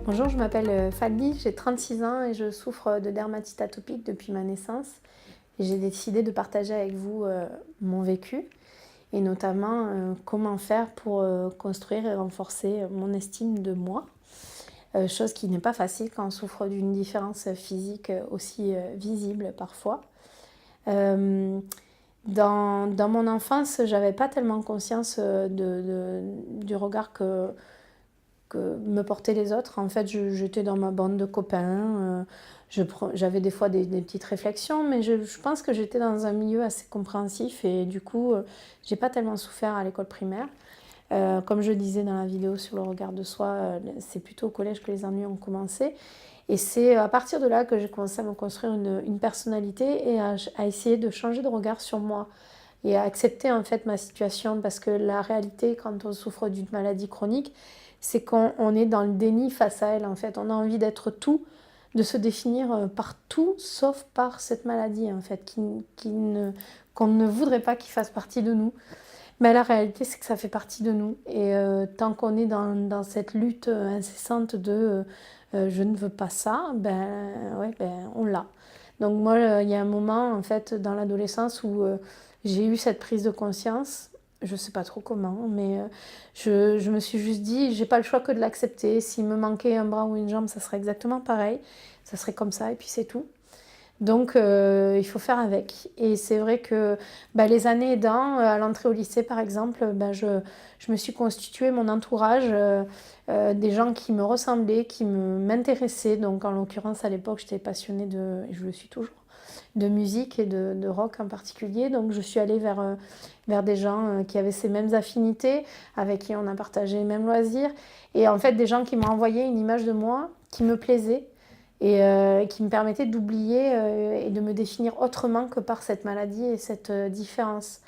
Bonjour, je m'appelle Fadli, j'ai 36 ans et je souffre de dermatite atopique depuis ma naissance. Et j'ai décidé de partager avec vous mon vécu et notamment comment faire pour construire et renforcer mon estime de moi. Chose qui n'est pas facile quand on souffre d'une différence physique aussi visible parfois. Euh, dans mon enfance, j'avais pas tellement conscience du regard que me portaient les autres. En fait, j'étais dans ma bande de copains. J'avais des fois des petites réflexions, mais je pense que j'étais dans un milieu assez compréhensif et du coup, j'ai pas tellement souffert à l'école primaire. Comme je disais dans la vidéo sur le regard de soi, c'est plutôt au collège que les ennuis ont commencé. Et c'est à partir de là que j'ai commencé à me construire une personnalité et à essayer de changer de regard sur moi et à accepter en fait ma situation parce que la réalité quand on souffre d'une maladie chronique, c'est qu'on est dans le déni face à elle en fait. On a envie d'être tout, de se définir par tout sauf par cette maladie en fait, qu'on ne voudrait pas qu'il fasse partie de nous. Mais la réalité, c'est que ça fait partie de nous. Et tant qu'on est dans cette lutte incessante de je ne veux pas ça, ouais, on l'a. Donc moi, il y a un moment, en fait, dans l'adolescence où j'ai eu cette prise de conscience. Je sais pas trop comment, mais je me suis juste dit, j'ai pas le choix que de l'accepter. S'il me manquait un bras ou une jambe, ça serait exactement pareil. Ça serait comme ça, et puis c'est tout. Donc il faut faire avec. Et c'est vrai que les années aidant, à l'entrée au lycée par exemple, je me suis constitué mon entourage, des gens qui me ressemblaient, m'intéressaient. Donc en l'occurrence à l'époque j'étais passionnée et je le suis toujours, de musique et de rock en particulier. Donc je suis allée vers des gens qui avaient ces mêmes affinités, avec qui on a partagé les mêmes loisirs. Et en fait des gens qui m'ont envoyé une image de moi qui me plaisait et qui me permettait d'oublier et de me définir autrement que par cette maladie et cette différence.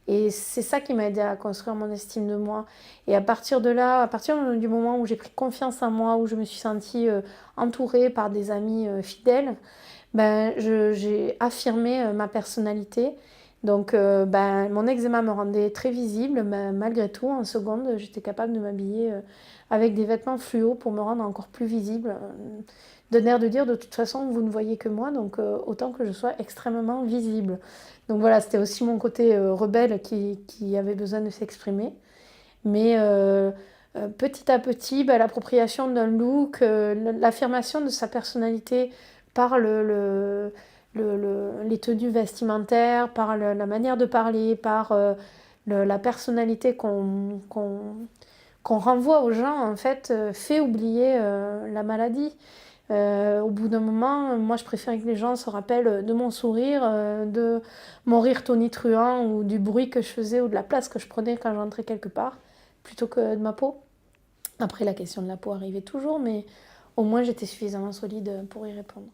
Et c'est ça qui m'a aidé à construire mon estime de moi. Et à partir de là, à partir du moment où j'ai pris confiance en moi, où je me suis sentie entourée par des amis fidèles, j'ai affirmé ma personnalité. Donc mon eczéma me rendait très visible, mais malgré tout, en seconde, j'étais capable de m'habiller avec des vêtements fluo pour me rendre encore plus visible. De l'air de dire, de toute façon, vous ne voyez que moi, donc autant que je sois extrêmement visible. Donc voilà, c'était aussi mon côté rebelle qui avait besoin de s'exprimer. Mais petit à petit, l'appropriation d'un look, l'affirmation de sa personnalité par les tenues vestimentaires, par la manière de parler, par la personnalité qu'on renvoie aux gens, en fait, fait oublier la maladie. Au bout d'un moment, moi je préfère que les gens se rappellent de mon sourire, de mon rire tonitruant ou du bruit que je faisais ou de la place que je prenais quand j'entrais quelque part, plutôt que de ma peau. Après, la question de la peau arrivait toujours, mais au moins j'étais suffisamment solide pour y répondre.